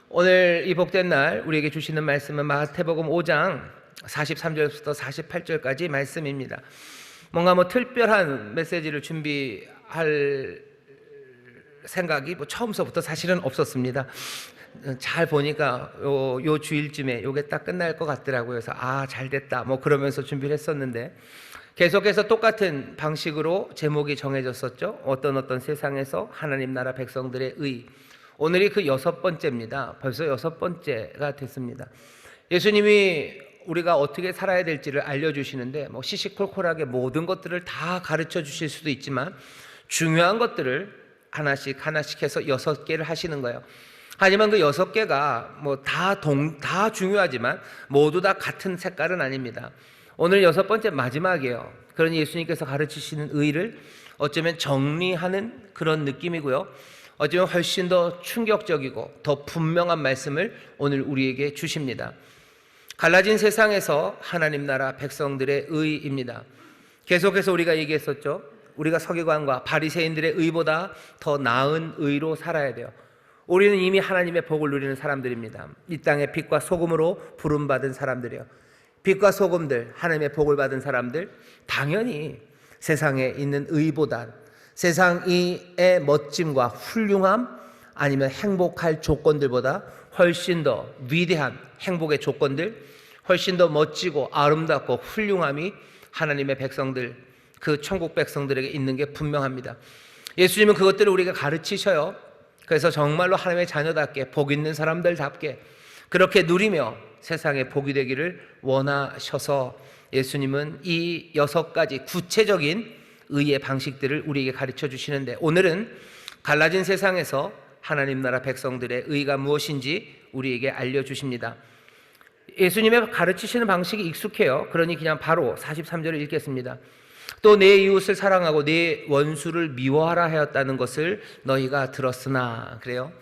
오늘 이 복된 날 우리에게 주시는 말씀은 마태복음 5장 43절부터 48절까지 말씀입니다. 뭔가 특별한 메시지를 준비할 생각이 처음서부터 사실은 없었습니다. 잘 보니까 요 주일쯤에 요게 딱 끝날 것 같더라고요. 그래서 잘 됐다 그러면서 준비를 했었는데, 계속해서 똑같은 방식으로 제목이 정해졌었죠. 어떤 세상에서 하나님 나라 백성들의 의. 오늘이 그 6번째입니다. 벌써 6번째가 됐습니다. 예수님이 우리가 어떻게 살아야 될지를 알려주시는데, 시시콜콜하게 모든 것들을 다 가르쳐 주실 수도 있지만 중요한 것들을 하나씩 해서 6개를 하시는 거예요. 하지만 그 6개가 다 중요하지만 모두 다 같은 색깔은 아닙니다. 오늘 6번째 마지막이에요. 그러니 예수님께서 가르치시는 의를 어쩌면 정리하는 그런 느낌이고요, 어쩌면 훨씬 더 충격적이고 더 분명한 말씀을 오늘 우리에게 주십니다. 갈라진 세상에서 하나님 나라 백성들의 의입니다. 계속해서 우리가 얘기했었죠. 우리가 서기관과 바리새인들의 의보다 더 나은 의로 살아야 돼요. 우리는 이미 하나님의 복을 누리는 사람들입니다. 이 땅의 빛과 소금으로 부름받은 사람들이요, 빛과 소금들, 하나님의 복을 받은 사람들, 당연히 세상에 있는 의보다, 세상의 멋짐과 훌륭함 아니면 행복할 조건들보다 훨씬 더 위대한 행복의 조건들, 훨씬 더 멋지고 아름답고 훌륭함이 하나님의 백성들, 그 천국 백성들에게 있는 게 분명합니다. 예수님은 그것들을 우리가 가르치셔요. 그래서 정말로 하나님의 자녀답게, 복 있는 사람들답게 그렇게 누리며 세상에 복이 되기를 원하셔서 예수님은 이 6가지 구체적인 의의 방식들을 우리에게 가르쳐 주시는데, 오늘은 갈라진 세상에서 하나님 나라 백성들의 의가 무엇인지 우리에게 알려주십니다. 예수님의 가르치시는 방식이 익숙해요. 그러니 그냥 바로 43절을 읽겠습니다. 또 내 이웃을 사랑하고 내 원수를 미워하라 하였다는 것을 너희가 들었으나. 그래요.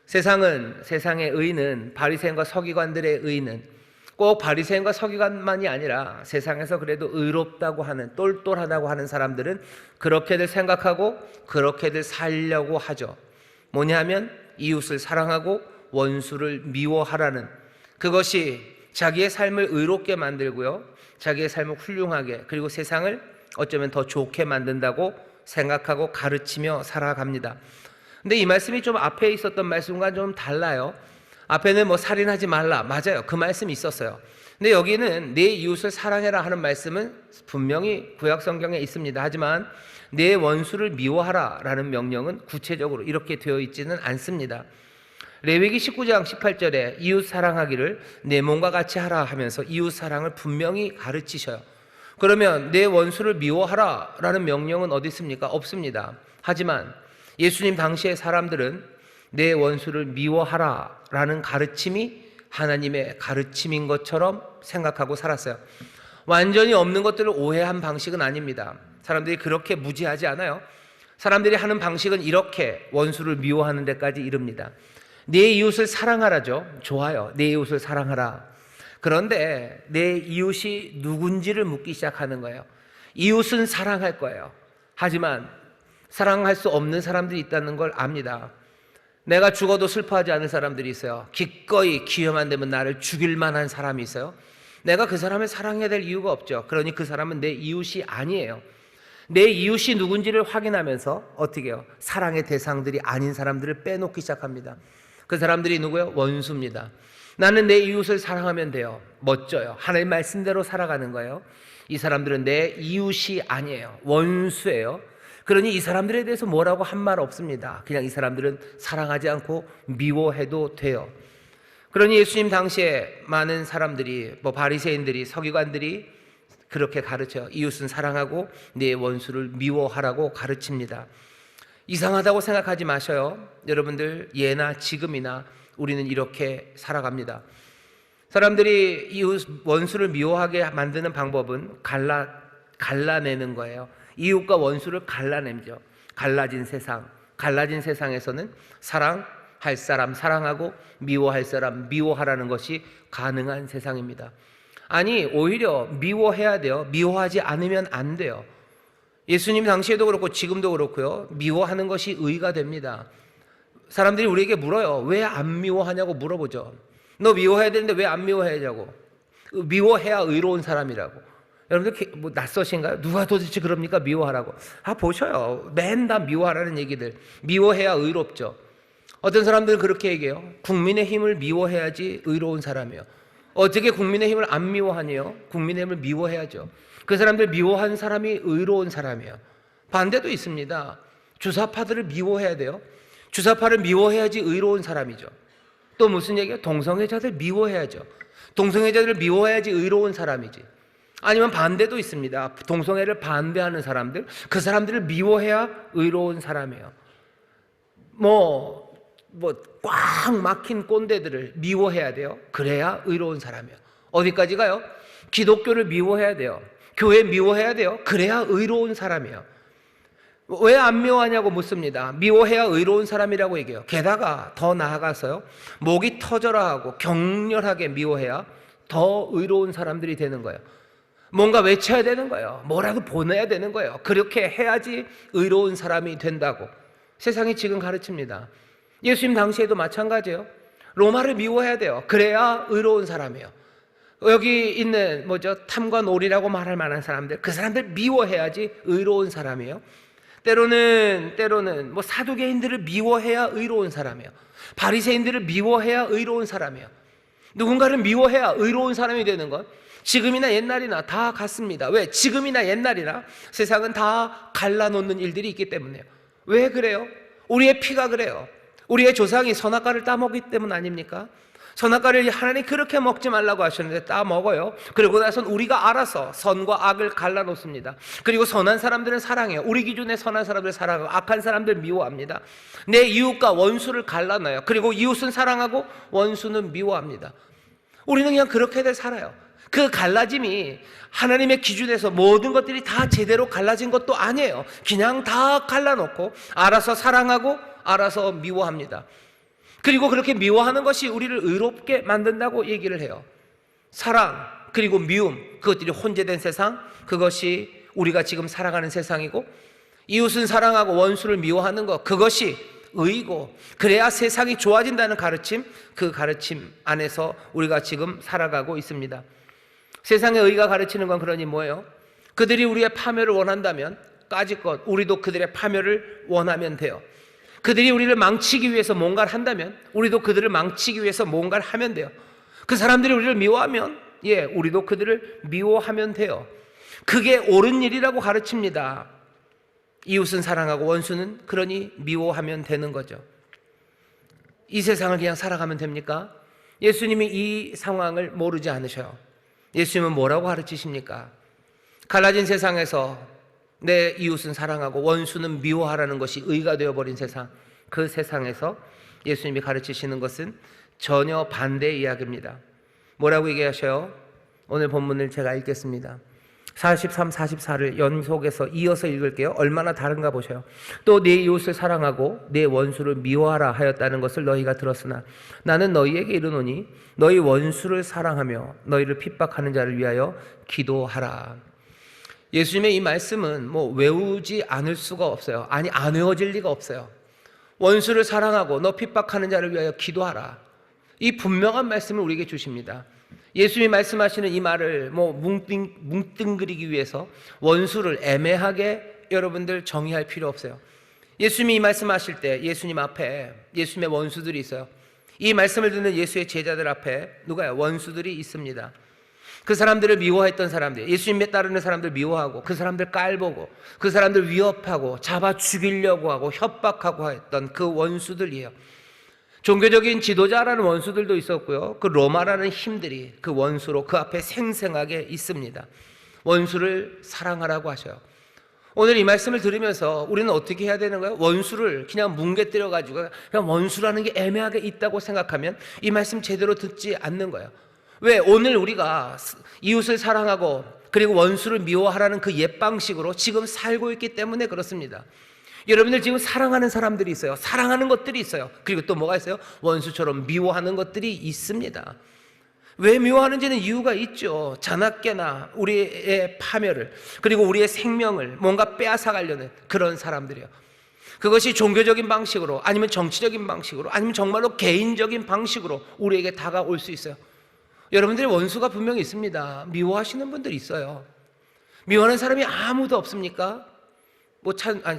세상의 의는, 바리새인과 서기관들의 의는 꼭 바리새인과 서기관만이 아니라 세상에서 그래도 의롭다고 하는, 똘똘하다고 하는 사람들은 그렇게들 생각하고 그렇게들 살려고 하죠. 뭐냐면 이웃을 사랑하고 원수를 미워하라는, 그것이 자기의 삶을 의롭게 만들고요, 자기의 삶을 훌륭하게, 그리고 세상을 어쩌면 더 좋게 만든다고 생각하고 가르치며 살아갑니다. 근데 이 말씀이 좀 앞에 있었던 말씀과 좀 달라요. 앞에는 살인하지 말라, 맞아요, 그 말씀이 있었어요. 근데 여기는 내 이웃을 사랑해라 하는 말씀은 분명히 구약 성경에 있습니다. 하지만 내 원수를 미워하라 라는 명령은 구체적으로 이렇게 되어 있지는 않습니다. 레위기 19장 18절에 이웃 사랑하기를 내 몸과 같이 하라 하면서 이웃 사랑을 분명히 가르치셔요. 그러면 내 원수를 미워하라 라는 명령은 어디 있습니까? 없습니다. 하지만 예수님 당시의 사람들은 내 원수를 미워하라 라는 가르침이 하나님의 가르침인 것처럼 생각하고 살았어요. 완전히 없는 것들을 오해한 방식은 아닙니다. 사람들이 그렇게 무지하지 않아요. 사람들이 하는 방식은 이렇게 원수를 미워하는 데까지 이릅니다. 내 이웃을 사랑하라죠. 좋아요, 내 이웃을 사랑하라. 그런데 내 이웃이 누군지를 묻기 시작하는 거예요. 이웃은 사랑할 거예요. 하지만 사랑할 수 없는 사람들이 있다는 걸 압니다. 내가 죽어도 슬퍼하지 않을 사람들이 있어요. 기꺼이 기회만 되면 나를 죽일 만한 사람이 있어요. 내가 그 사람을 사랑해야 될 이유가 없죠. 그러니 그 사람은 내 이웃이 아니에요. 내 이웃이 누군지를 확인하면서 어떻게 해요? 사랑의 대상들이 아닌 사람들을 빼놓기 시작합니다. 그 사람들이 누구예요? 원수입니다. 나는 내 이웃을 사랑하면 돼요. 멋져요. 하나님 말씀대로 살아가는 거예요. 이 사람들은 내 이웃이 아니에요. 원수예요. 그러니 이 사람들에 대해서 뭐라고 한 말 없습니다. 그냥 이 사람들은 사랑하지 않고 미워해도 돼요. 그러니 예수님 당시에 많은 사람들이, 바리새인들이, 서기관들이 그렇게 가르쳐요. 이웃은 사랑하고 내 원수를 미워하라고 가르칩니다. 이상하다고 생각하지 마셔요. 여러분들, 예나 지금이나 우리는 이렇게 살아갑니다. 사람들이 이웃 원수를 미워하게 만드는 방법은 갈라내는 거예요. 이웃과 원수를 갈라내죠. 갈라진 세상에서는 사랑할 사람 사랑하고 미워할 사람 미워하라는 것이 가능한 세상입니다. 아니, 오히려 미워해야 돼요. 미워하지 않으면 안 돼요. 예수님 당시에도 그렇고 지금도 그렇고요, 미워하는 것이 의가 됩니다. 사람들이 우리에게 물어요. 왜 안 미워하냐고 물어보죠. 너 미워해야 되는데 왜 안 미워하냐고. 미워해야 의로운 사람이라고. 여러분들 뭐 낯서신가요? 누가 도대체 그럽니까? 미워하라고. 보셔요. 맨날 미워하라는 얘기들. 미워해야 의롭죠. 어떤 사람들은 그렇게 얘기해요. 국민의힘을 미워해야지 의로운 사람이에요. 어떻게 국민의힘을 안 미워하니요? 국민의힘을 미워해야죠. 그 사람들 미워한 사람이 의로운 사람이에요. 반대도 있습니다. 주사파들을 미워해야 돼요. 주사파를 미워해야지 의로운 사람이죠. 또 무슨 얘기예요? 동성애자들 미워해야죠. 동성애자들을 미워해야지 의로운 사람이지. 아니면 반대도 있습니다. 동성애를 반대하는 사람들, 그 사람들을 미워해야 의로운 사람이에요. 꽉 막힌 꼰대들을 미워해야 돼요. 그래야 의로운 사람이에요. 어디까지 가요? 기독교를 미워해야 돼요. 교회 미워해야 돼요. 그래야 의로운 사람이에요. 왜 안 미워하냐고 묻습니다. 미워해야 의로운 사람이라고 얘기해요. 게다가 더 나아가서요, 목이 터져라 하고 격렬하게 미워해야 더 의로운 사람들이 되는 거예요. 뭔가 외쳐야 되는 거예요. 뭐라도 보내야 되는 거예요. 그렇게 해야지 의로운 사람이 된다고 세상이 지금 가르칩니다. 예수님 당시에도 마찬가지예요. 로마를 미워해야 돼요. 그래야 의로운 사람이에요. 여기 있는 탐과 놀이라고 말할 만한 사람들, 그 사람들 미워해야지 의로운 사람이에요. 때로는 사두개인들을 미워해야 의로운 사람이에요. 바리새인들을 미워해야 의로운 사람이에요. 누군가를 미워해야 의로운 사람이 되는 건 지금이나 옛날이나 다 같습니다. 왜? 지금이나 옛날이나 세상은 다 갈라놓는 일들이 있기 때문에요. 왜 그래요? 우리의 피가 그래요. 우리의 조상이 선악과를 따먹기 때문 아닙니까? 선악과를 하나님 그렇게 먹지 말라고 하셨는데 따먹어요. 그리고 나선 우리가 알아서 선과 악을 갈라놓습니다. 그리고 선한 사람들은 사랑해요. 우리 기준에 선한 사람들 사랑하고 악한 사람들 미워합니다. 내 이웃과 원수를 갈라놔요. 그리고 이웃은 사랑하고 원수는 미워합니다. 우리는 그냥 그렇게들 살아요. 그 갈라짐이 하나님의 기준에서 모든 것들이 다 제대로 갈라진 것도 아니에요. 그냥 다 갈라놓고 알아서 사랑하고 알아서 미워합니다. 그리고 그렇게 미워하는 것이 우리를 의롭게 만든다고 얘기를 해요. 사랑 그리고 미움, 그것들이 혼재된 세상, 그것이 우리가 지금 살아가는 세상이고, 이웃은 사랑하고 원수를 미워하는 것, 그것이 의고, 그래야 세상이 좋아진다는 가르침, 그 가르침 안에서 우리가 지금 살아가고 있습니다. 세상의 의가 가르치는 건 그러니 뭐예요? 그들이 우리의 파멸을 원한다면 까짓것 우리도 그들의 파멸을 원하면 돼요. 그들이 우리를 망치기 위해서 뭔가를 한다면 우리도 그들을 망치기 위해서 뭔가를 하면 돼요. 그 사람들이 우리를 미워하면 우리도 그들을 미워하면 돼요. 그게 옳은 일이라고 가르칩니다. 이웃은 사랑하고 원수는 그러니 미워하면 되는 거죠. 이 세상을 그냥 살아가면 됩니까? 예수님이 이 상황을 모르지 않으셔요. 예수님은 뭐라고 가르치십니까? 갈라진 세상에서 내 이웃은 사랑하고 원수는 미워하라는 것이 의가 되어버린 세상, 그 세상에서 예수님이 가르치시는 것은 전혀 반대의 이야기입니다. 뭐라고 얘기하셔요? 오늘 본문을 제가 읽겠습니다. 43, 44를 연속해서 이어서 읽을게요. 얼마나 다른가 보셔요. 또 네 이웃을 사랑하고 네 원수를 미워하라 하였다는 것을 너희가 들었으나 나는 너희에게 이르노니 너희 원수를 사랑하며 너희를 핍박하는 자를 위하여 기도하라. 예수님의 이 말씀은 외우지 않을 수가 없어요. 아니, 안 외워질 리가 없어요. 원수를 사랑하고 너 핍박하는 자를 위하여 기도하라. 이 분명한 말씀을 우리에게 주십니다. 예수님이 말씀하시는 이 말을 뭉뚱그리기 위해서 원수를 애매하게 여러분들 정의할 필요 없어요. 예수님이 이 말씀하실 때 예수님 앞에 예수님의 원수들이 있어요. 이 말씀을 듣는 예수의 제자들 앞에 누가요? 원수들이 있습니다. 그 사람들을 미워했던 사람들, 예수님에 따르는 사람들 미워하고 그 사람들 깔보고 그 사람들 위협하고 잡아 죽이려고 하고 협박하고 했던 그 원수들이에요. 종교적인 지도자라는 원수들도 있었고요, 그 로마라는 힘들이 그 원수로 그 앞에 생생하게 있습니다. 원수를 사랑하라고 하셔요. 오늘 이 말씀을 들으면서 우리는 어떻게 해야 되는 거예요? 원수를 그냥 뭉개뜨려 가지고 그냥 원수라는 게 애매하게 있다고 생각하면 이 말씀 제대로 듣지 않는 거예요. 왜? 오늘 우리가 이웃을 사랑하고 그리고 원수를 미워하라는 그 옛 방식으로 지금 살고 있기 때문에 그렇습니다. 여러분들 지금 사랑하는 사람들이 있어요. 사랑하는 것들이 있어요. 그리고 또 뭐가 있어요? 원수처럼 미워하는 것들이 있습니다. 왜 미워하는지는 이유가 있죠. 자나깨나 우리의 파멸을, 그리고 우리의 생명을 뭔가 빼앗아 가려는 그런 사람들이요. 그것이 종교적인 방식으로, 아니면 정치적인 방식으로, 아니면 정말로 개인적인 방식으로 우리에게 다가올 수 있어요. 여러분들의 원수가 분명히 있습니다. 미워하시는 분들이 있어요. 미워하는 사람이 아무도 없습니까?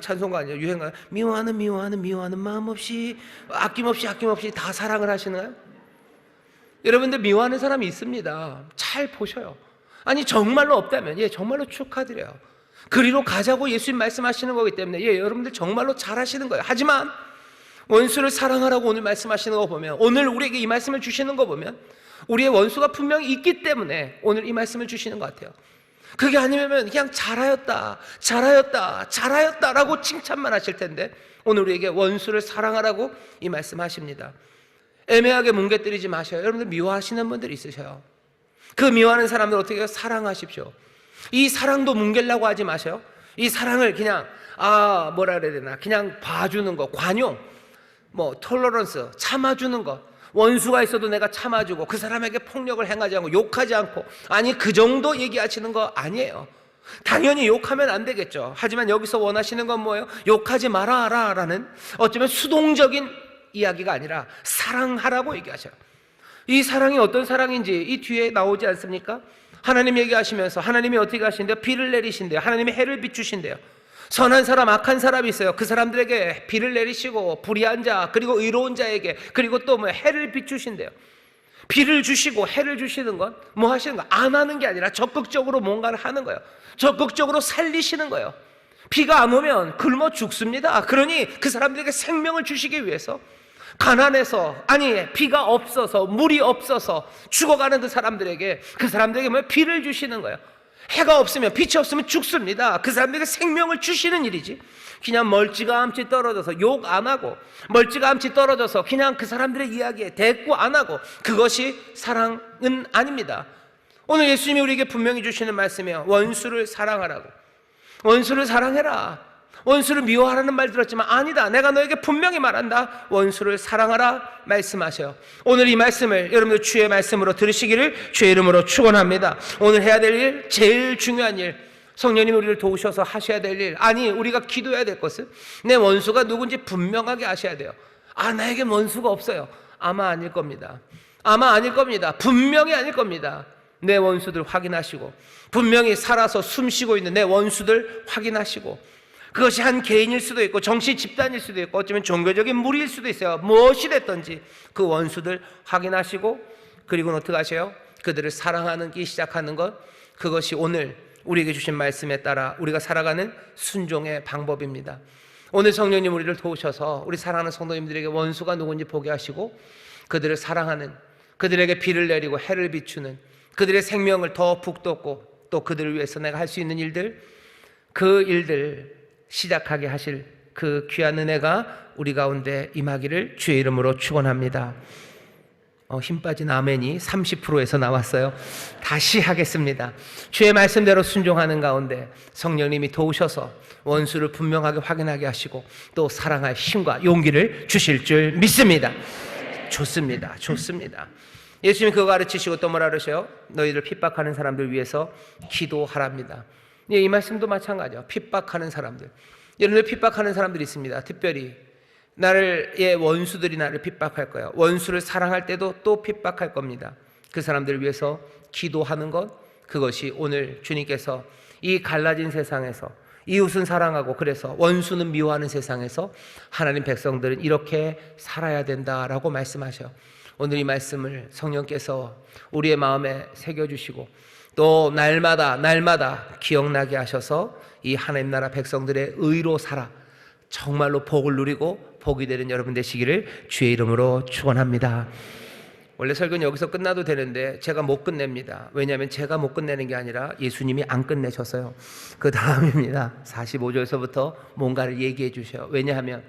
찬송가 아니에요, 유행가. 미워하는 마음 없이 아낌없이 다 사랑을 하시나요? 여러분들 미워하는 사람이 있습니다. 잘 보셔요. 아니 정말로 없다면 정말로 축하드려요. 그리로 가자고 예수님 말씀하시는 거기 때문에 여러분들 정말로 잘하시는 거예요. 하지만 원수를 사랑하라고 오늘 말씀하시는 거 보면, 오늘 우리에게 이 말씀을 주시는 거 보면 우리의 원수가 분명히 있기 때문에 오늘 이 말씀을 주시는 것 같아요. 그게 아니면 그냥 잘하였다라고 칭찬만 하실 텐데, 오늘 우리에게 원수를 사랑하라고 이 말씀하십니다. 애매하게 뭉개뜨리지 마셔요. 여러분들 미워하시는 분들이 있으셔요. 그 미워하는 사람들 어떻게 해요? 사랑하십시오. 이 사랑도 뭉개려고 하지 마셔요. 이 사랑을 그냥 뭐라 그래야 되나, 그냥 봐주는 거, 관용, 톨러런스, 참아주는 거. 원수가 있어도 내가 참아주고 그 사람에게 폭력을 행하지 않고 욕하지 않고, 아니 그 정도 얘기하시는 거 아니에요. 당연히 욕하면 안 되겠죠. 하지만 여기서 원하시는 건 뭐예요? 욕하지 말아라 라는, 어쩌면 수동적인 이야기가 아니라 사랑하라고 얘기하셔요. 이 사랑이 어떤 사랑인지 이 뒤에 나오지 않습니까? 하나님 얘기하시면서 하나님이 어떻게 하신대요? 비를 내리신대요. 하나님이 해를 비추신대요. 선한 사람, 악한 사람이 있어요. 그 사람들에게 비를 내리시고, 불의한 자, 그리고 의로운 자에게, 그리고 또 해를 비추신대요. 비를 주시고 해를 주시는 건 뭐 하시는 거예요? 안 하는 게 아니라 적극적으로 뭔가를 하는 거예요. 적극적으로 살리시는 거예요. 비가 안 오면 굶어 죽습니다. 그러니 그 사람들에게 생명을 주시기 위해서, 가난해서, 아니 비가 없어서, 물이 없어서 죽어가는 그 사람들에게 비를 주시는 거예요. 해가 없으면, 빛이 없으면 죽습니다. 그 사람들에게 생명을 주시는 일이지, 그냥 멀찌감치 떨어져서 욕 안 하고, 멀찌감치 떨어져서 그냥 그 사람들의 이야기에 대꾸 안 하고, 그것이 사랑은 아닙니다. 오늘 예수님이 우리에게 분명히 주시는 말씀이에요. 원수를 사랑하라고. 원수를 사랑해라. 원수를 미워하라는 말 들었지만 아니다, 내가 너에게 분명히 말한다. 원수를 사랑하라 말씀하셔요. 오늘 이 말씀을 여러분들 주의 말씀으로 들으시기를 주의 이름으로 축원합니다. 오늘 해야 될 일, 제일 중요한 일, 성령님 우리를 도우셔서 하셔야 될 일, 아니 우리가 기도해야 될 것은 내 원수가 누군지 분명하게 아셔야 돼요. 나에게 원수가 없어요. 아마 아닐 겁니다. 분명히 아닐 겁니다. 내 원수들 확인하시고, 분명히 살아서 숨쉬고 있는 내 원수들 확인하시고, 그것이 한 개인일 수도 있고 정치 집단일 수도 있고 어쩌면 종교적인 무리일 수도 있어요. 무엇이 됐든지 그 원수들 확인하시고, 그리고는 어떻게 하세요? 그들을 사랑하기 시작하는 것, 그것이 오늘 우리에게 주신 말씀에 따라 우리가 살아가는 순종의 방법입니다. 오늘 성령님 우리를 도우셔서 우리 사랑하는 성도님들에게 원수가 누군지 보게 하시고, 그들을 사랑하는, 그들에게 비를 내리고 해를 비추는, 그들의 생명을 더 북돋고, 또 그들을 위해서 내가 할 수 있는 일들, 그 일들 시작하게 하실 그 귀한 은혜가 우리 가운데 임하기를 주의 이름으로 축원합니다. 힘 빠진 아멘이 30%에서 나왔어요. 다시 하겠습니다. 주의 말씀대로 순종하는 가운데 성령님이 도우셔서 원수를 분명하게 확인하게 하시고, 또 사랑할 힘과 용기를 주실 줄 믿습니다. 좋습니다. 예수님이 그거 가르치시고 또 뭐라 그러셔요? 너희를 핍박하는 사람들 위해서 기도하랍니다. 이 말씀도 마찬가지죠. 핍박하는 사람들, 여러분들 핍박하는 사람들이 있습니다. 특별히 원수들이 나를 핍박할 거예요. 원수를 사랑할 때도 또 핍박할 겁니다. 그 사람들을 위해서 기도하는 것, 그것이 오늘 주님께서 이 갈라진 세상에서 이웃은 사랑하고, 그래서 원수는 미워하는 세상에서 하나님 백성들은 이렇게 살아야 된다라고 말씀하셔요. 오늘 이 말씀을 성령께서 우리의 마음에 새겨주시고, 또 날마다 기억나게 하셔서 이 하나님 나라 백성들의 의로 살아 정말로 복을 누리고 복이 되는 여러분 되시기를 주의 이름으로 축원합니다. 원래 설교는 여기서 끝나도 되는데 제가 못 끝냅니다. 왜냐하면 제가 못 끝내는 게 아니라 예수님이 안 끝내셔서요. 그 다음입니다. 45절에서부터 뭔가를 얘기해 주셔요. 왜냐하면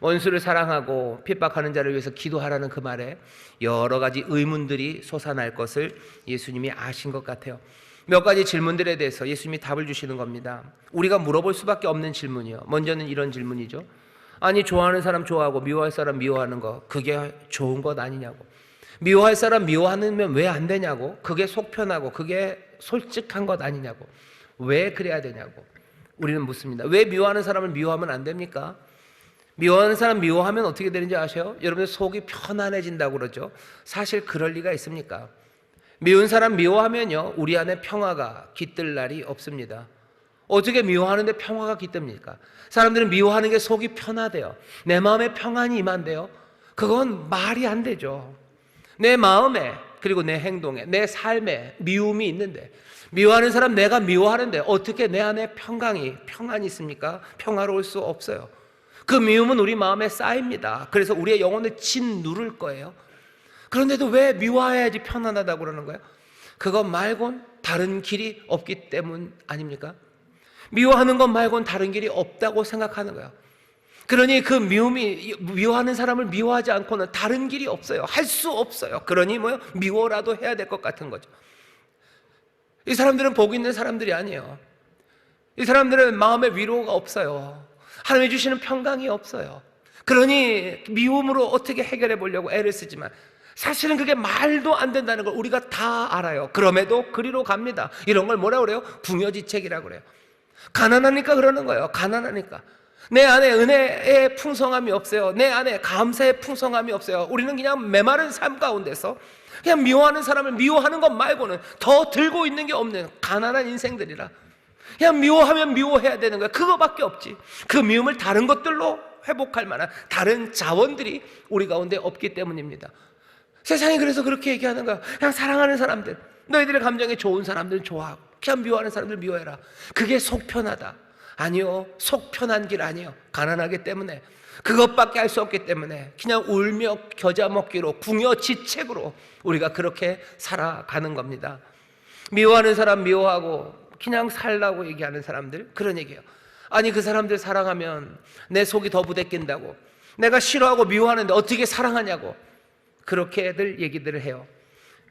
원수를 사랑하고 핍박하는 자를 위해서 기도하라는 그 말에 여러 가지 의문들이 솟아날 것을 예수님이 아신 것 같아요. 몇 가지 질문들에 대해서 예수님이 답을 주시는 겁니다. 우리가 물어볼 수밖에 없는 질문이요. 먼저는 이런 질문이죠. 아니, 좋아하는 사람 좋아하고 미워할 사람 미워하는 거, 그게 좋은 것 아니냐고. 미워할 사람 미워하면 왜 안 되냐고. 그게 속 편하고 그게 솔직한 것 아니냐고. 왜 그래야 되냐고 우리는 묻습니다. 왜 미워하는 사람을 미워하면 안 됩니까? 미워하는 사람 미워하면 어떻게 되는지 아세요? 여러분들 속이 편안해진다고 그러죠. 사실 그럴 리가 있습니까? 미운 사람 미워하면요, 우리 안에 평화가 깃들 날이 없습니다. 어떻게 미워하는데 평화가 깃듭니까? 사람들은 미워하는 게 속이 편하대요. 내 마음에 평안이 임한대요. 그건 말이 안 되죠. 내 마음에 그리고 내 행동에 내 삶에 미움이 있는데, 미워하는 사람 내가 미워하는데 어떻게 내 안에 평안이 있습니까? 평화로울 수 없어요. 그 미움은 우리 마음에 쌓입니다. 그래서 우리의 영혼을 짓누를 거예요. 그런데도 왜 미워해야지 편안하다고 그러는 거예요? 그것 말곤 다른 길이 없기 때문 아닙니까? 미워하는 것 말곤 다른 길이 없다고 생각하는 거예요. 그러니 그 미워하는 사람을 미워하지 않고는 다른 길이 없어요. 할 수 없어요. 그러니 미워라도 해야 될 것 같은 거죠. 이 사람들은 복 있는 사람들이 아니에요. 이 사람들은 마음에 위로가 없어요. 하나님이 주시는 평강이 없어요. 그러니 미움으로 어떻게 해결해 보려고 애를 쓰지만 사실은 그게 말도 안 된다는 걸 우리가 다 알아요. 그럼에도 그리로 갑니다. 이런 걸 뭐라 그래요? 궁여지책이라고 그래요. 가난하니까 그러는 거예요. 가난하니까. 내 안에 은혜의 풍성함이 없어요. 내 안에 감사의 풍성함이 없어요. 우리는 그냥 메마른 삶 가운데서 그냥 미워하는 사람을 미워하는 것 말고는 더 들고 있는 게 없는 가난한 인생들이라. 그냥 미워하면 미워해야 되는 거야. 그거밖에 없지. 그 미움을 다른 것들로 회복할 만한 다른 자원들이 우리 가운데 없기 때문입니다. 세상이 그래서 그렇게 얘기하는 거야. 그냥 사랑하는 사람들, 너희들의 감정이 좋은 사람들은 좋아하고 그냥 미워하는 사람들 미워해라. 그게 속 편하다. 아니요, 속 편한 길 아니요. 가난하기 때문에, 그것밖에 할 수 없기 때문에 그냥 울며 겨자 먹기로 궁여지책으로 우리가 그렇게 살아가는 겁니다. 미워하는 사람 미워하고 그냥 살라고 얘기하는 사람들, 그런 얘기예요. 아니, 그 사람들 사랑하면 내 속이 더 부대낀다고, 내가 싫어하고 미워하는데 어떻게 사랑하냐고, 그렇게들 얘기들을 해요.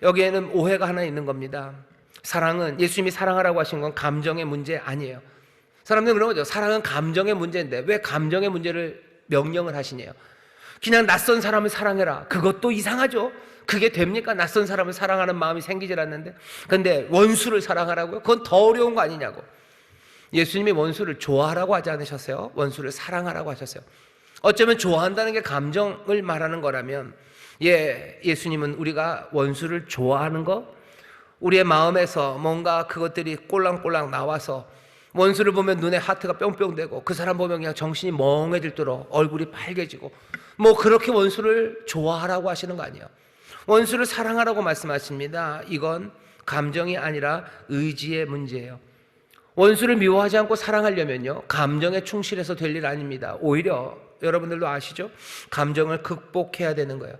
여기에는 오해가 하나 있는 겁니다. 사랑은, 예수님이 사랑하라고 하신 건 감정의 문제 아니에요. 사람들은 그런 거죠. 사랑은 감정의 문제인데 왜 감정의 문제를 명령을 하시냐요. 그냥 낯선 사람을 사랑해라, 그것도 이상하죠. 그게 됩니까? 낯선 사람을 사랑하는 마음이 생기질 않는데. 근데 원수를 사랑하라고요? 그건 더 어려운 거 아니냐고. 예수님이 원수를 좋아하라고 하지 않으셨어요? 원수를 사랑하라고 하셨어요. 어쩌면 좋아한다는 게 감정을 말하는 거라면, 예수님은 우리가 원수를 좋아하는 거, 우리의 마음에서 뭔가 그것들이 꼴랑꼴랑 나와서 원수를 보면 눈에 하트가 뿅뿅 되고 그 사람 보면 그냥 정신이 멍해질도록 얼굴이 빨개지고 그렇게 원수를 좋아하라고 하시는 거 아니에요. 원수를 사랑하라고 말씀하십니다. 이건 감정이 아니라 의지의 문제예요. 원수를 미워하지 않고 사랑하려면요, 감정에 충실해서 될 일 아닙니다. 오히려 여러분들도 아시죠? 감정을 극복해야 되는 거예요.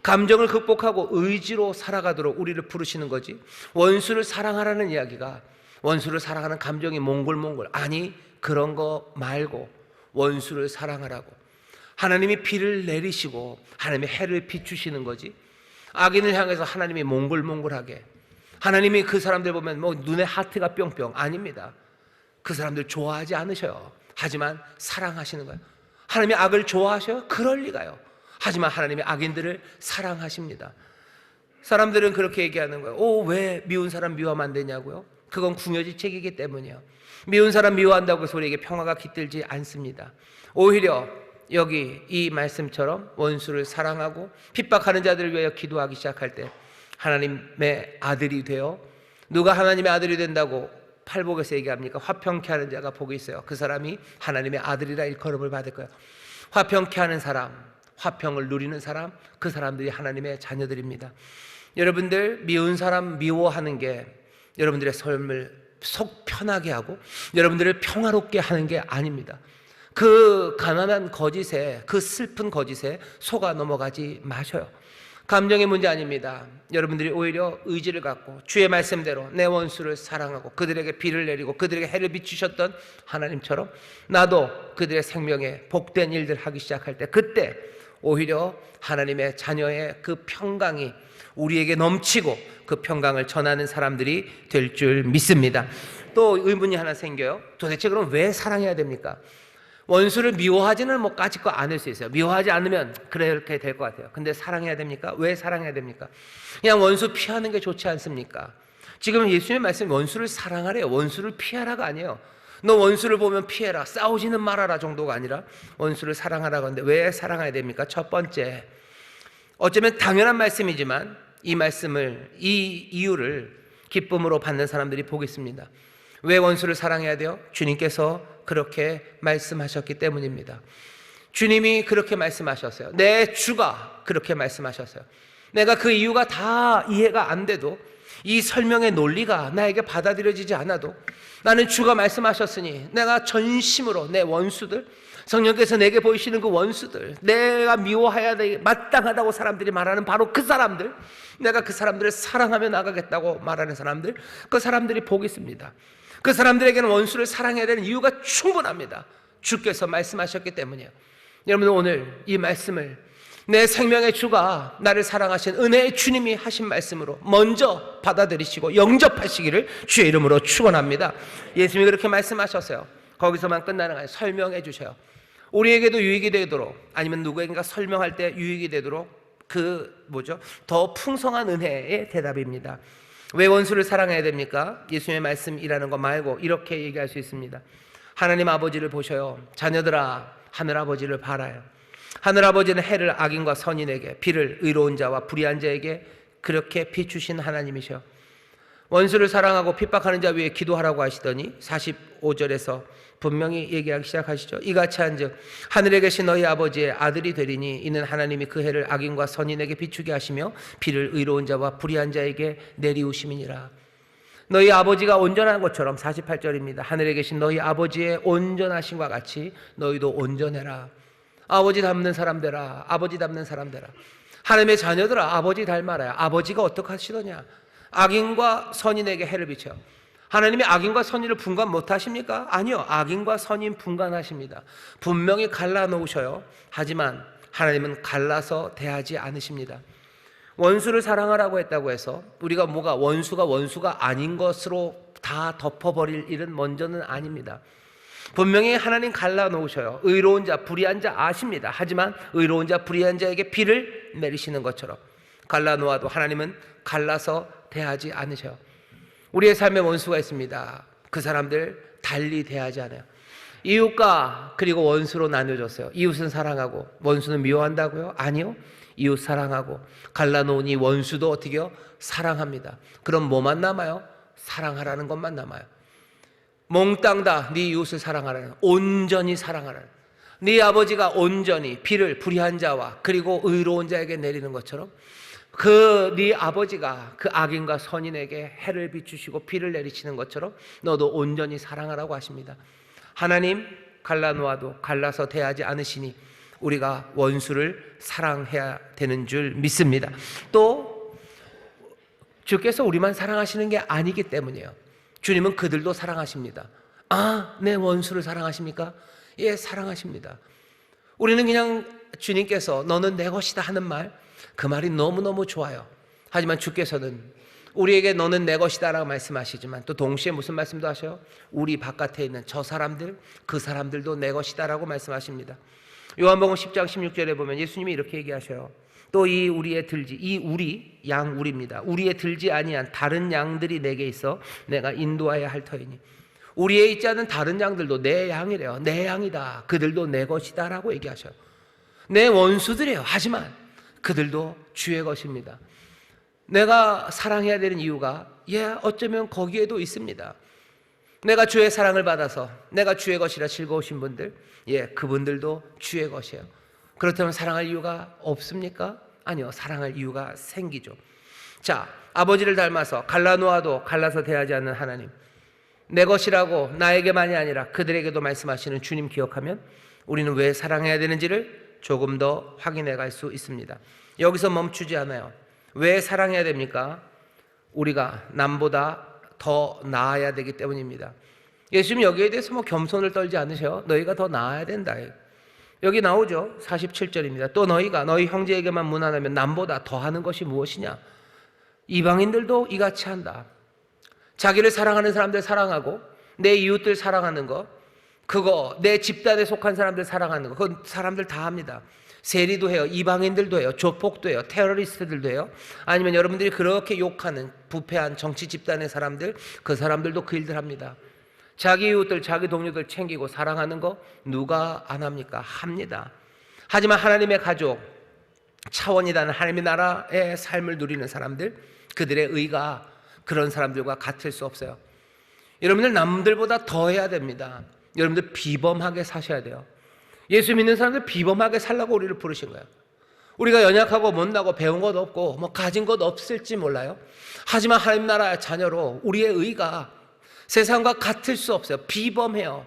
감정을 극복하고 의지로 살아가도록 우리를 부르시는 거지, 원수를 사랑하라는 이야기가 원수를 사랑하는 감정이 몽골몽골, 아니, 그런 거 말고 원수를 사랑하라고. 하나님이 비를 내리시고 하나님이 해를 비추시는 거지, 악인을 향해서 하나님이 몽골몽골하게, 하나님이 그 사람들 보면 눈에 하트가 뿅뿅, 아닙니다. 그 사람들 좋아하지 않으셔요. 하지만 사랑하시는 거예요. 하나님이 악을 좋아하셔요? 그럴 리가요. 하지만 하나님이 악인들을 사랑하십니다. 사람들은 그렇게 얘기하는 거예요. 왜 미운 사람 미워하면 안 되냐고요? 그건 궁여지책이기 때문이에요. 미운 사람 미워한다고 해서 우리에게 평화가 깃들지 않습니다. 오히려 여기 이 말씀처럼 원수를 사랑하고 핍박하는 자들을 위하여 기도하기 시작할 때 하나님의 아들이 되어, 누가 하나님의 아들이 된다고 팔복에서 얘기합니까? 화평케 하는 자가 복이 있어요. 그 사람이 하나님의 아들이라 일컬음을 받을 거예요. 화평케 하는 사람, 화평을 누리는 사람, 그 사람들이 하나님의 자녀들입니다. 여러분들, 미운 사람 미워하는 게 여러분들의 삶을 속 편하게 하고 여러분들을 평화롭게 하는 게 아닙니다. 그 가난한 거짓에, 그 슬픈 거짓에 속아 넘어가지 마셔요. 감정의 문제 아닙니다. 여러분들이 오히려 의지를 갖고 주의 말씀대로 내 원수를 사랑하고 그들에게 비를 내리고 그들에게 해를 비추셨던 하나님처럼 나도 그들의 생명에 복된 일들 하기 시작할 때, 그때 오히려 하나님의 자녀의 그 평강이 우리에게 넘치고 그 평강을 전하는 사람들이 될 줄 믿습니다. 또 의문이 하나 생겨요. 도대체 그럼 왜 사랑해야 됩니까? 원수를 미워하지는 까짓 않을 수 있어요. 미워하지 않으면 그렇게 될 것 같아요. 근데 사랑해야 됩니까? 왜 사랑해야 됩니까? 그냥 원수 피하는 게 좋지 않습니까? 지금 예수님의 말씀, 원수를 사랑하래요. 원수를 피하라가 아니에요. 너 원수를 보면 피해라, 싸우지는 말아라 정도가 아니라 원수를 사랑하라고 하는데 왜 사랑해야 됩니까? 첫 번째, 어쩌면 당연한 말씀이지만 이 말씀을, 이 이유를 기쁨으로 받는 사람들이 보겠습니다. 왜 원수를 사랑해야 돼요? 주님께서 그렇게 말씀하셨기 때문입니다. 주님이 그렇게 말씀하셨어요. 내 주가 그렇게 말씀하셨어요. 내가 그 이유가 다 이해가 안 돼도, 이 설명의 논리가 나에게 받아들여지지 않아도, 나는 주가 말씀하셨으니 내가 전심으로 내 원수들, 성령께서 내게 보이시는 그 원수들, 내가 미워해야 돼, 마땅하다고 사람들이 말하는 바로 그 사람들, 내가 그 사람들을 사랑하며 나가겠다고 말하는 사람들, 그 사람들이 복이 있습니다. 그 사람들에게는 원수를 사랑해야 되는 이유가 충분합니다. 주께서 말씀하셨기 때문이에요. 여러분, 오늘 이 말씀을 내 생명의 주가 나를 사랑하신 은혜의 주님이 하신 말씀으로 먼저 받아들이시고 영접하시기를 주의 이름으로 축원합니다. 예수님이 그렇게 말씀하셨어요. 거기서만 끝나는 게 아니라 설명해 주셔요. 우리에게도 유익이 되도록, 아니면 누구에게가 설명할 때 유익이 되도록 더 풍성한 은혜의 대답입니다. 왜 원수를 사랑해야 됩니까? 예수님의 말씀이라는 거 말고 이렇게 얘기할 수 있습니다. 하나님 아버지를 보셔요. 자녀들아, 하늘아버지를 바라요. 하늘아버지는 해를 악인과 선인에게, 비를 의로운 자와 불의한 자에게 그렇게 비추신 하나님이셔. 원수를 사랑하고 핍박하는 자 위에 기도하라고 하시더니 45절에서 분명히 얘기하기 시작하시죠. 이같이 한즉 하늘에 계신 너희 아버지의 아들이 되리니 이는 하나님이 그 해를 악인과 선인에게 비추게 하시며 비를 의로운 자와 불의한 자에게 내리우심이니라. 너희 아버지가 온전한 것처럼, 48절입니다. 하늘에 계신 너희 아버지의 온전하심과 같이 너희도 온전해라. 아버지 닮는 사람 되라. 아버지 닮는 사람 되라. 하나님의 자녀들아, 아버지 닮아라. 아버지가 어떻게 하시더냐? 악인과 선인에게 해를 비춰. 하나님이 악인과 선인을 분간 못하십니까? 아니요, 악인과 선인 분간하십니다. 분명히 갈라놓으셔요. 하지만 하나님은 갈라서 대하지 않으십니다. 원수를 사랑하라고 했다고 해서 우리가 원수가 아닌 것으로 다 덮어버릴 일은 먼저는 아닙니다. 분명히 하나님 갈라놓으셔요. 의로운 자, 불의한 자 아십니다. 하지만 의로운 자, 불의한 자에게 비를 내리시는 것처럼 갈라놓아도 하나님은 갈라서 대하지 않으셔요. 우리의 삶에 원수가 있습니다. 그 사람들 달리 대하지 않아요. 이웃과 그리고 원수로 나뉘어졌어요. 이웃은 사랑하고 원수는 미워한다고요? 아니요. 이웃 사랑하고 갈라놓은 이 원수도 어떻게 해요? 사랑합니다. 그럼 뭐만 남아요? 사랑하라는 것만 남아요. 몽땅 다 네 이웃을 사랑하라는, 온전히 사랑하라는, 네 아버지가 온전히 비를 불의한 자와 그리고 의로운 자에게 내리는 것처럼 네 아버지가 그 악인과 선인에게 해를 비추시고 비를 내리시는 것처럼 너도 온전히 사랑하라고 하십니다. 하나님 갈라놓아도 갈라서 대하지 않으시니 우리가 원수를 사랑해야 되는 줄 믿습니다. 또 주께서 우리만 사랑하시는 게 아니기 때문이에요. 주님은 그들도 사랑하십니다. 아, 내 원수를 사랑하십니까? 예, 사랑하십니다. 우리는 그냥 주님께서 너는 내 것이다 하는 말, 그 말이 너무너무 좋아요. 하지만 주께서는 우리에게 너는 내 것이다 라고 말씀하시지만 또 동시에 무슨 말씀도 하셔요? 우리 바깥에 있는 저 사람들, 그 사람들도 내 것이다 라고 말씀하십니다. 요한복음 10장 16절에 보면 예수님이 이렇게 얘기하셔요. 또 이 우리의 들지, 이 우리, 양 우리입니다. 우리의 들지 아니한 다른 양들이 내게 있어 내가 인도하여야 할 터이니, 우리에 있지 않은 다른 양들도 내 양이래요. 내 양이다. 그들도 내 것이다 라고 얘기하셔요. 내 원수들이에요. 하지만 그들도 주의 것입니다. 내가 사랑해야 되는 이유가 어쩌면 거기에도 있습니다. 내가 주의 사랑을 받아서 내가 주의 것이라 즐거우신 분들, 그분들도 주의 것이에요. 그렇다면 사랑할 이유가 없습니까? 아니요, 사랑할 이유가 생기죠. 자, 아버지를 닮아서 갈라놓아도 갈라서 대하지 않는 하나님, 내 것이라고 나에게만이 아니라 그들에게도 말씀하시는 주님 기억하면 우리는 왜 사랑해야 되는지를 조금 더 확인해 갈 수 있습니다. 여기서 멈추지 않아요. 왜 사랑해야 됩니까? 우리가 남보다 더 나아야 되기 때문입니다. 예수님 여기에 대해서 겸손을 떨지 않으셔요. 너희가 더 나아야 된다. 여기 나오죠. 47절입니다. 또 너희가 너희 형제에게만 무난하면 남보다 더하는 것이 무엇이냐? 이방인들도 이같이 한다. 자기를 사랑하는 사람들 사랑하고 내 이웃들 사랑하는 거, 그거 내 집단에 속한 사람들 사랑하는 거, 그건 사람들 다 합니다. 세리도 해요. 이방인들도 해요. 조폭도 해요. 테러리스트들도 해요. 아니면 여러분들이 그렇게 욕하는 부패한 정치 집단의 사람들, 그 사람들도 그 일들 합니다. 자기 이웃들, 자기 동료들 챙기고 사랑하는 거 누가 안 합니까? 합니다. 하지만 하나님의 가족, 차원이라는 하나님의 나라의 삶을 누리는 사람들, 그들의 의가 그런 사람들과 같을 수 없어요. 여러분들 남들보다 더 해야 됩니다. 여러분들 비범하게 사셔야 돼요. 예수 믿는 사람들 비범하게 살라고 우리를 부르신 거예요. 우리가 연약하고 못나고 배운 것 없고 뭐 가진 것 없을지 몰라요. 하지만 하나님 나라의 자녀로 우리의 의가 세상과 같을 수 없어요. 비범해요.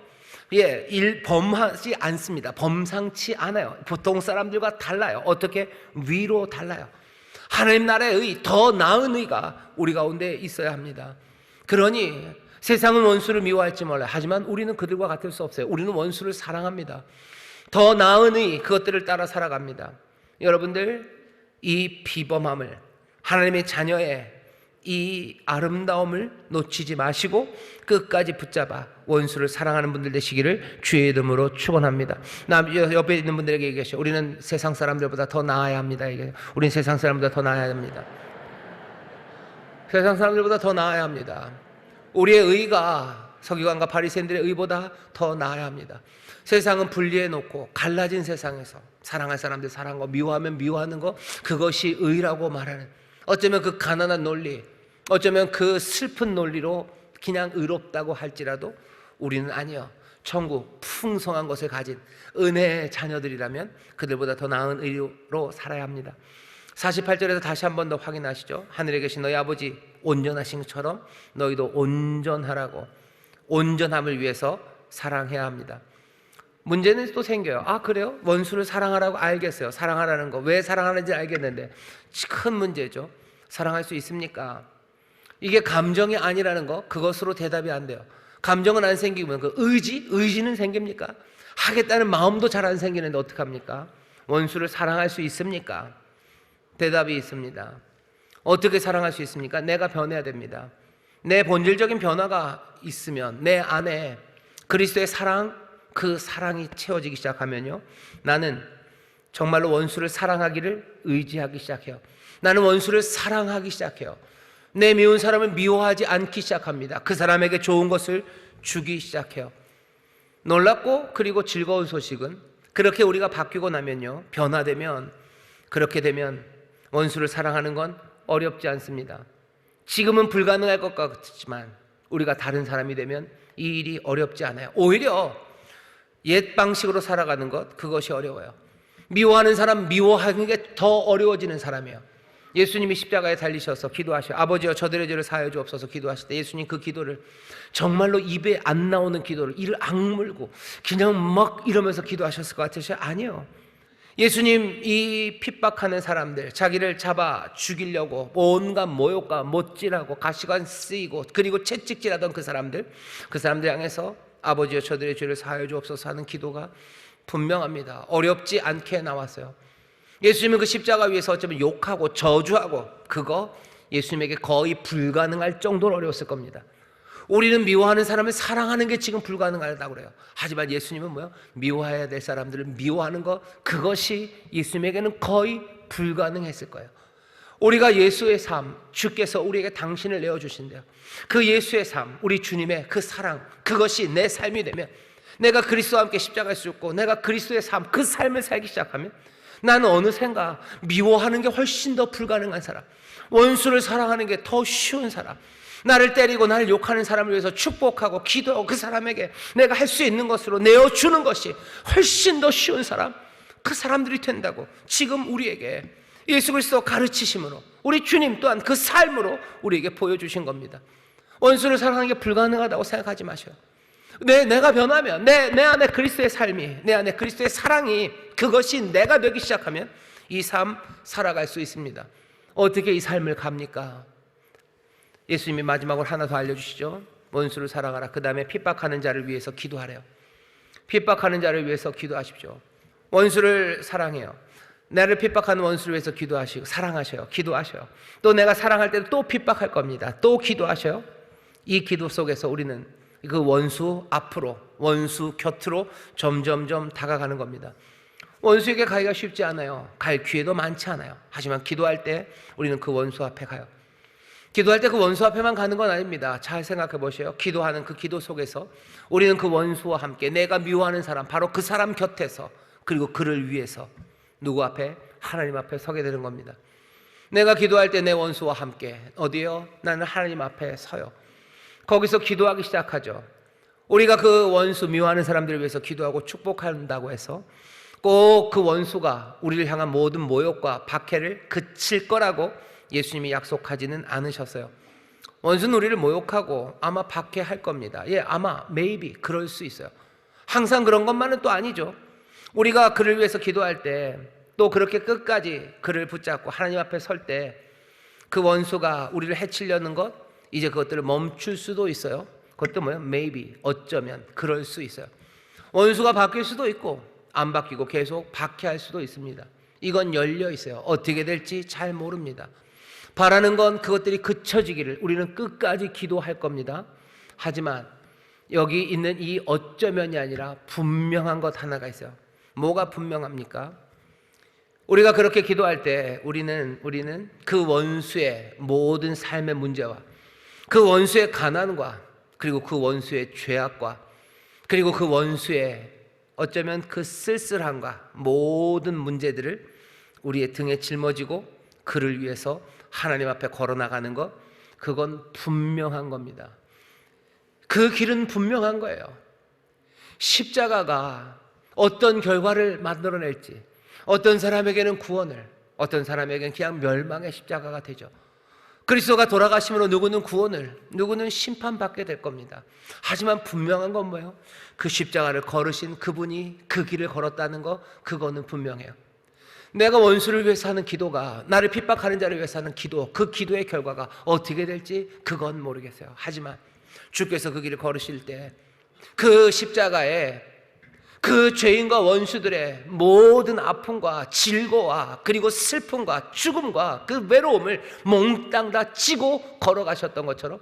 범하지 않습니다. 범상치 않아요. 보통 사람들과 달라요. 어떻게? 위로 달라요. 하나님 나라의 의, 더 나은 의가 우리 가운데 있어야 합니다. 그러니 세상은 원수를 미워할지 몰라요. 하지만 우리는 그들과 같을 수 없어요. 우리는 원수를 사랑합니다. 더 나은 의, 그것들을 따라 살아갑니다. 여러분들, 이 비범함을, 하나님의 자녀의 이 아름다움을 놓치지 마시고 끝까지 붙잡아 원수를 사랑하는 분들 되시기를 주의 이름으로 축원합니다. 옆에 있는 분들에게 얘기하시죠. 우리는 세상 사람들보다 더 나아야 합니다. 우리는 세상 사람보다 더 나아야 합니다. 세상 사람들보다 더 나아야 합니다. 우리의 의가 서기관과 바리새인들의 의보다 더 나아야 합니다. 세상은 분리해 놓고 갈라진 세상에서 사랑할 사람들 사랑하고 미워하면 미워하는 거, 그것이 의라고 말하는, 어쩌면 그 가난한 논리, 어쩌면 그 슬픈 논리로 그냥 의롭다고 할지라도 우리는 아니요, 천국 풍성한 것을 가진 은혜의 자녀들이라면 그들보다 더 나은 의로 살아야 합니다. 48절에서 다시 한 번 더 확인하시죠. 하늘에 계신 너희 아버지 온전하신 것처럼 너희도 온전하라고, 온전함을 위해서 사랑해야 합니다. 문제는 또 생겨요. 아, 그래요? 원수를 사랑하라고 알겠어요. 사랑하라는 거 왜 사랑하는지 알겠는데 큰 문제죠. 사랑할 수 있습니까? 이게 감정이 아니라는 거, 그것으로 대답이 안 돼요. 감정은 안 생기면 그 의지는 생깁니까? 하겠다는 마음도 잘 안 생기는데 어떡합니까? 원수를 사랑할 수 있습니까? 대답이 있습니다. 어떻게 사랑할 수 있습니까? 내가 변해야 됩니다. 내 본질적인 변화가 있으면, 내 안에 그리스도의 사랑, 그 사랑이 채워지기 시작하면요, 나는 정말로 원수를 사랑하기를 의지하기 시작해요. 나는 원수를 사랑하기 시작해요. 내 미운 사람을 미워하지 않기 시작합니다. 그 사람에게 좋은 것을 주기 시작해요. 놀랍고 그리고 즐거운 소식은, 그렇게 우리가 바뀌고 나면요, 변화되면, 그렇게 되면 원수를 사랑하는 건 어렵지 않습니다. 지금은 불가능할 것 같지만 우리가 다른 사람이 되면 이 일이 어렵지 않아요. 오히려 옛 방식으로 살아가는 것, 그것이 어려워요. 미워하는 사람 미워하는 게 더 어려워지는 사람이에요. 예수님이 십자가에 달리셔서 기도하셔, 아버지여 저들의 죄를 사하여 주옵소서 기도하실 때 예수님 그 기도를 정말로 입에 안 나오는 기도를 이를 악물고 그냥 막 이러면서 기도하셨을 것 같으세요? 아니요. 예수님 이 핍박하는 사람들, 자기를 잡아 죽이려고 온갖 모욕과 못질하고 가시관 쓰이고 그리고 채찍질하던 그 사람들 향해서 아버지여 저들의 죄를 사하여 주옵소서 하는 기도가 분명합니다. 어렵지 않게 나왔어요. 예수님은 그 십자가 위에서 어쩌면 욕하고 저주하고, 그거 예수님에게 거의 불가능할 정도로 어려웠을 겁니다. 우리는 미워하는 사람을 사랑하는 게 지금 불가능하다고 그래요. 하지만 예수님은 뭐요? 미워해야 될 사람들을 미워하는 거, 그것이 예수님에게는 거의 불가능했을 거예요. 우리가 예수의 삶, 주께서 우리에게 당신을 내어주신대요. 그 예수의 삶, 우리 주님의 그 사랑, 그것이 내 삶이 되면, 내가 그리스도와 함께 십자가에 죽고 내가 그리스도의 삶, 그 삶을 살기 시작하면 나는 어느샌가 미워하는 게 훨씬 더 불가능한 사람, 원수를 사랑하는 게 더 쉬운 사람, 나를 때리고 나를 욕하는 사람을 위해서 축복하고 기도하고 그 사람에게 내가 할 수 있는 것으로 내어주는 것이 훨씬 더 쉬운 사람, 그 사람들이 된다고 지금 우리에게 예수 그리스도 가르치심으로, 우리 주님 또한 그 삶으로 우리에게 보여주신 겁니다. 원수를 사랑하는 게 불가능하다고 생각하지 마셔요. 내가 변하면, 내 안에 그리스도의 삶이, 내 안에 그리스도의 사랑이, 그것이 내가 되기 시작하면 이 삶 살아갈 수 있습니다. 어떻게 이 삶을 갑니까? 예수님이 마지막으로 하나 더 알려주시죠. 원수를 사랑하라. 그 다음에 핍박하는 자를 위해서 기도하래요. 핍박하는 자를 위해서 기도하십시오. 원수를 사랑해요. 나를 핍박하는 원수를 위해서 기도하시고 사랑하셔요. 기도하셔요. 또 내가 사랑할 때도 또 핍박할 겁니다. 또 기도하셔요. 이 기도 속에서 우리는 그 원수 앞으로, 원수 곁으로 점점점 다가가는 겁니다. 원수에게 가기가 쉽지 않아요. 갈 기회도 많지 않아요. 하지만 기도할 때 우리는 그 원수 앞에 가요. 기도할 때 그 원수 앞에만 가는 건 아닙니다. 잘 생각해 보세요. 기도하는 그 기도 속에서 우리는 그 원수와 함께 내가 미워하는 사람, 바로 그 사람 곁에서, 그리고 그를 위해서 누구 앞에? 하나님 앞에 서게 되는 겁니다. 내가 기도할 때 내 원수와 함께 어디요? 나는 하나님 앞에 서요. 거기서 기도하기 시작하죠. 우리가 그 원수 미워하는 사람들을 위해서 기도하고 축복한다고 해서 꼭 그 원수가 우리를 향한 모든 모욕과 박해를 그칠 거라고 예수님이 약속하지는 않으셨어요. 원수는 우리를 모욕하고 아마 박해할 겁니다. 아마 maybe 그럴 수 있어요. 항상 그런 것만은 또 아니죠. 우리가 그를 위해서 기도할 때 또 그렇게 끝까지 그를 붙잡고 하나님 앞에 설 때 그 원수가 우리를 해치려는 것, 이제 그것들을 멈출 수도 있어요. 그것도 뭐예요? maybe, 어쩌면 그럴 수 있어요. 원수가 바뀔 수도 있고 안 바뀌고 계속 박해할 수도 있습니다. 이건 열려 있어요. 어떻게 될지 잘 모릅니다. 바라는 건 그것들이 그쳐지기를 우리는 끝까지 기도할 겁니다. 하지만 여기 있는 이 어쩌면이 아니라 분명한 것 하나가 있어요. 뭐가 분명합니까? 우리가 그렇게 기도할 때 우리는 그 원수의 모든 삶의 문제와 그 원수의 가난과 그리고 그 원수의 죄악과 그리고 그 원수의 어쩌면 그 쓸쓸함과 모든 문제들을 우리의 등에 짊어지고 그를 위해서 하나님 앞에 걸어나가는 것, 그건 분명한 겁니다. 그 길은 분명한 거예요. 십자가가 어떤 결과를 만들어낼지, 어떤 사람에게는 구원을, 어떤 사람에게는 그냥 멸망의 십자가가 되죠. 그리스도가 돌아가심으로 누구는 구원을, 누구는 심판받게 될 겁니다. 하지만 분명한 건 뭐예요? 그 십자가를 걸으신 그분이 그 길을 걸었다는 거, 그거는 분명해요. 내가 원수를 위해서 하는 기도가, 나를 핍박하는 자를 위해서 하는 기도, 그 기도의 결과가 어떻게 될지 그건 모르겠어요. 하지만 주께서 그 길을 걸으실 때 그 십자가에 그 죄인과 원수들의 모든 아픔과 질고와 그리고 슬픔과 죽음과 그 외로움을 몽땅 다 지고 걸어가셨던 것처럼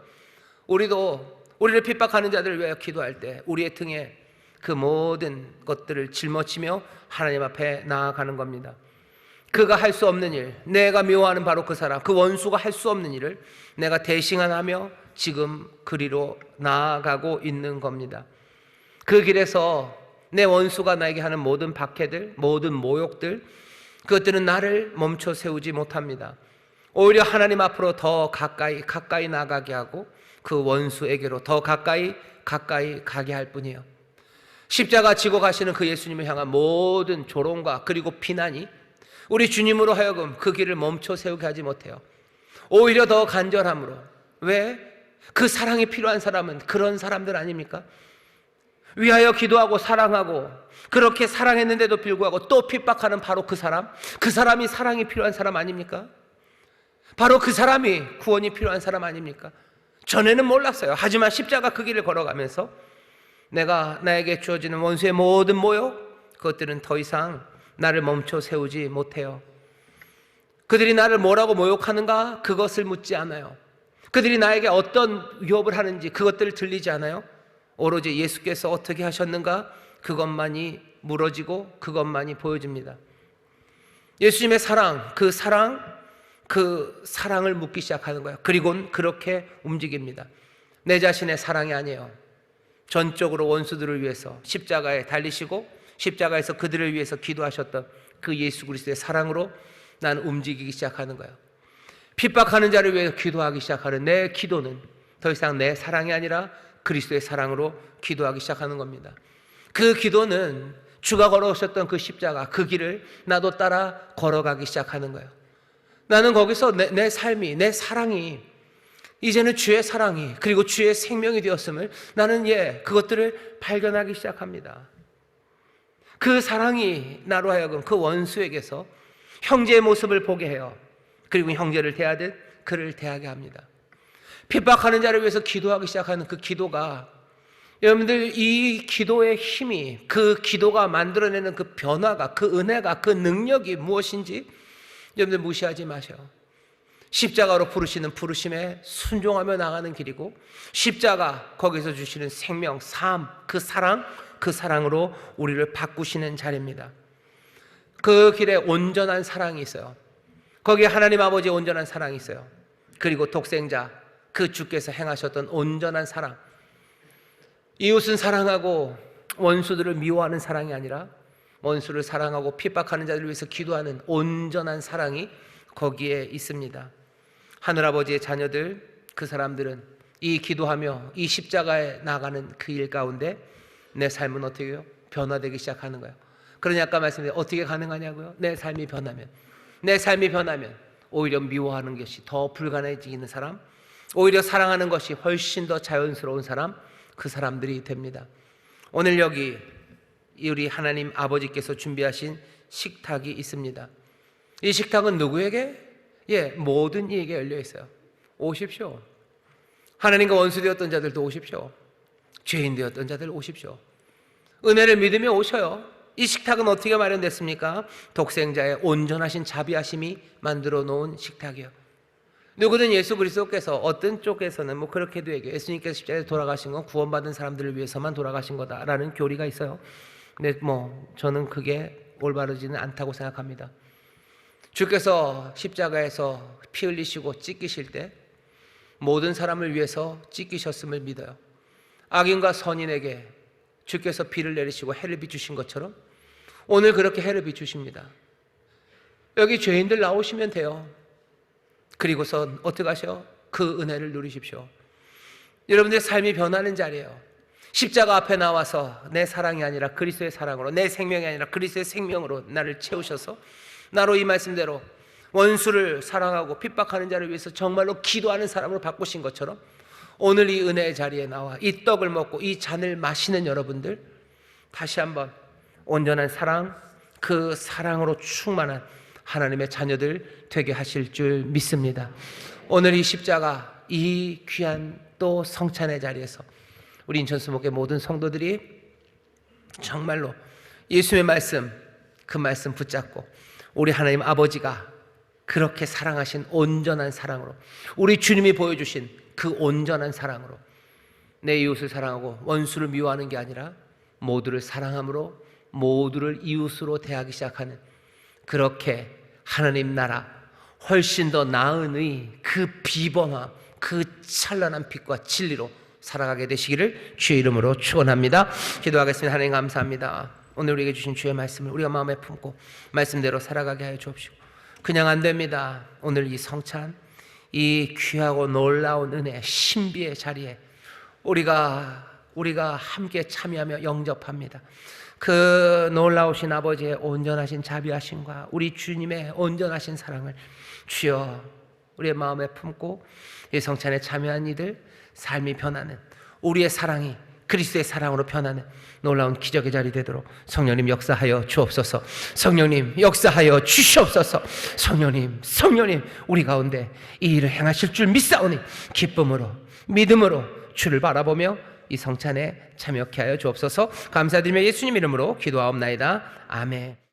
우리도 우리를 핍박하는 자들을 위하여 기도할 때 우리의 등에 그 모든 것들을 짊어지며 하나님 앞에 나아가는 겁니다. 그가 할 수 없는 일, 내가 미워하는 바로 그 사람, 그 원수가 할 수 없는 일을 내가 대신하며 지금 그리로 나아가고 있는 겁니다. 그 길에서 내 원수가 나에게 하는 모든 박해들, 모든 모욕들, 그것들은 나를 멈춰 세우지 못합니다. 오히려 하나님 앞으로 더 가까이 나가게 하고 그 원수에게로 더 가까이 가게 할 뿐이에요. 십자가 지고 가시는 그 예수님을 향한 모든 조롱과 그리고 비난이 우리 주님으로 하여금 그 길을 멈춰 세우게 하지 못해요. 오히려 더 간절함으로. 왜? 그 사랑이 필요한 사람은 그런 사람들 아닙니까? 위하여 기도하고 사랑하고 그렇게 사랑했는데도 불구하고 또 핍박하는 바로 그 사람이 사랑이 필요한 사람 아닙니까? 바로 그 사람이 구원이 필요한 사람 아닙니까? 전에는 몰랐어요. 하지만 십자가 그 길을 걸어가면서 나에게 주어지는 원수의 모든 모욕, 그것들은 더 이상 나를 멈춰 세우지 못해요. 그들이 나를 뭐라고 모욕하는가? 그것을 묻지 않아요. 그들이 나에게 어떤 위협을 하는지 그것들을 들리지 않아요. 오로지 예수께서 어떻게 하셨는가? 그것만이 물어지고 그것만이 보여집니다. 예수님의 사랑, 그 사랑을 묻기 시작하는 거예요. 그리고는 그렇게 움직입니다. 내 자신의 사랑이 아니에요. 전적으로 원수들을 위해서 십자가에 달리시고 십자가에서 그들을 위해서 기도하셨던 그 예수 그리스도의 사랑으로 나는 움직이기 시작하는 거예요. 핍박하는 자를 위해서 기도하기 시작하는 내 기도는 더 이상 내 사랑이 아니라 그리스도의 사랑으로 기도하기 시작하는 겁니다. 그 기도는 주가 걸어오셨던 그 십자가, 그 길을 나도 따라 걸어가기 시작하는 거예요. 나는 거기서 내 삶이, 내 사랑이 이제는 주의 사랑이 그리고 주의 생명이 되었음을 나는 그것들을 발견하기 시작합니다. 그 사랑이 나로 하여금 그 원수에게서 형제의 모습을 보게 해요. 그리고 형제를 대하듯 그를 대하게 합니다. 핍박하는 자를 위해서 기도하기 시작하는 그 기도가, 여러분들 이 기도의 힘이, 그 기도가 만들어내는 그 변화가, 그 은혜가, 그 능력이 무엇인지 여러분들 무시하지 마세요. 십자가로 부르시는 부르심에 순종하며 나가는 길이고 십자가 거기서 주시는 생명, 삶, 그 사랑으로 우리를 바꾸시는 자리입니다. 그 길에 온전한 사랑이 있어요. 거기에 하나님 아버지의 온전한 사랑이 있어요. 그리고 독생자, 그 주께서 행하셨던 온전한 사랑, 이웃은 사랑하고 원수들을 미워하는 사랑이 아니라 원수를 사랑하고 핍박하는 자들을 위해서 기도하는 온전한 사랑이 거기에 있습니다. 하늘아버지의 자녀들, 그 사람들은 이 기도하며 이 십자가에 나가는 그 일 가운데 내 삶은 어떻게 해요? 변화되기 시작하는 거예요. 그러니 아까 말씀드린 어떻게 가능하냐고요? 내 삶이 변하면 오히려 미워하는 것이 더 불가능해지는 사람, 오히려 사랑하는 것이 훨씬 더 자연스러운 사람, 그 사람들이 됩니다. 오늘 여기 우리 하나님 아버지께서 준비하신 식탁이 있습니다. 이 식탁은 누구에게? 모든 이에게 열려 있어요. 오십시오. 하나님과 원수되었던 자들도 오십시오. 죄인 되었던 자들 오십시오. 은혜를 믿으며 오셔요. 이 식탁은 어떻게 마련됐습니까? 독생자의 온전하신 자비하심이 만들어 놓은 식탁이요. 누구든 예수 그리스도께서 어떤 쪽에서는 그렇게도 얘기해요. 예수님께서 십자가에 돌아가신 건 구원받은 사람들을 위해서만 돌아가신 거다라는 교리가 있어요. 근데 저는 그게 올바르지는 않다고 생각합니다. 주께서 십자가에서 피 흘리시고 찢기실 때 모든 사람을 위해서 찢기셨음을 믿어요. 악인과 선인에게 주께서 비를 내리시고 해를 비추신 것처럼 오늘 그렇게 해를 비추십니다. 여기 죄인들 나오시면 돼요. 그리고선 어떻게 하셔? 그 은혜를 누리십시오. 여러분들의 삶이 변하는 자리예요. 십자가 앞에 나와서 내 사랑이 아니라 그리스도의 사랑으로, 내 생명이 아니라 그리스도의 생명으로 나를 채우셔서 나로 이 말씀대로 원수를 사랑하고 핍박하는 자를 위해서 정말로 기도하는 사람으로 바꾸신 것처럼 오늘 이 은혜의 자리에 나와 이 떡을 먹고 이 잔을 마시는 여러분들, 다시 한번 온전한 사랑, 그 사랑으로 충만한 하나님의 자녀들 되게 하실 줄 믿습니다. 오늘 이 십자가, 이 귀한 또 성찬의 자리에서 우리 인천수목회 모든 성도들이 정말로 예수의 말씀, 그 말씀 붙잡고 우리 하나님 아버지가 그렇게 사랑하신 온전한 사랑으로, 우리 주님이 보여주신 그 온전한 사랑으로 내 이웃을 사랑하고 원수를 미워하는 게 아니라 모두를 사랑함으로 모두를 이웃으로 대하기 시작하는, 그렇게 하나님 나라 훨씬 더 나은 그 비범함, 그 찬란한 빛과 진리로 살아가게 되시기를 주의 이름으로 축원합니다. 기도하겠습니다. 하나님 감사합니다. 오늘 우리에게 주신 주의 말씀을 우리가 마음에 품고 말씀대로 살아가게 하여 주옵시고, 그냥 안 됩니다. 오늘 이 성찬, 이 귀하고 놀라운 은혜, 신비의 자리에 우리가 함께 참여하며 영접합니다. 그 놀라우신 아버지의 온전하신 자비하심과 우리 주님의 온전하신 사랑을 주여 우리의 마음에 품고 이 성찬에 참여한 이들 삶이 변하는, 우리의 사랑이 그리스도의 사랑으로 변하는 놀라운 기적의 자리 되도록 성령님 역사하여 주옵소서. 성령님 역사하여 주시옵소서. 성령님 우리 가운데 이 일을 행하실 줄 믿사오니 기쁨으로 믿음으로 주를 바라보며 이 성찬에 참여케 하여 주옵소서. 감사드리며 예수님 이름으로 기도하옵나이다. 아멘.